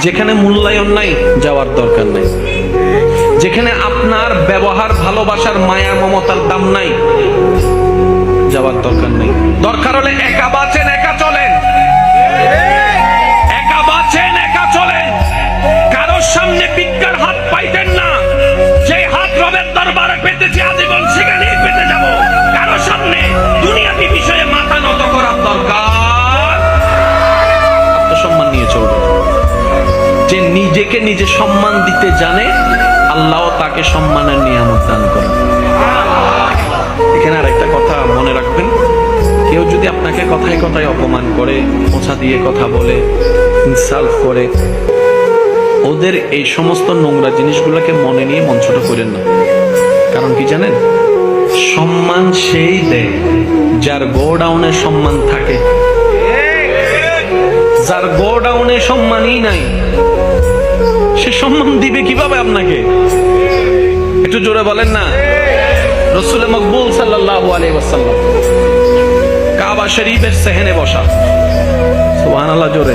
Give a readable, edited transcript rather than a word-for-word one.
যেখানে মূল্যায়ন নাই যাওয়ার দরকার নাই, যেখানে আপনার ব্যবহার ভালোবাসার মায়া মমতার দাম নাই যাওয়ার দরকার নেই। দরকার হলে একা বাঁচেন একা চলেন, একা বাঁচেন একা চলেন। কারোর সামনে ভিক্ষার হাত পাইতেন না, যে হাত রবের দরবারে পেতেছি আজীবন সেখানেই পেতে যাব। কারোর সামনে দুনিয়াবী বিষয়ে মাথা নত করার দরকার, আত্মসম্মান নিয়ে চলবে। যে নিজেকে নিজে সম্মান দিতে জানে, আল্লাহ তাকে সম্মানের নিয়ামত দান করে। এখানে আরেকটা কথা মনে রাখবেন, কেউ যদি আপনাকে কথায় কথায় অপমান করে, মোছা দিয়ে কথা বলে, ইনসাল্ট করে, ওদের এই সমস্ত নোংরা জিনিসগুলোকে মনে নিয়ে মন ছোট করেন না। কারণ কি জানেন, সম্মান সেই দেয় যার গোডাউনে সম্মান থাকে। যার গোডাউনে সম্মানই নাই, সে সম্মান দিবে কিভাবে আপনাকে? একটু জোরে বলেন না। রাসূল মকবুল সাল্লাল্লাহু আলাইহি ওয়াসাল্লাম কাবা শরীফের সেহেনে বসা, সুবহানাল্লাহ জোরে।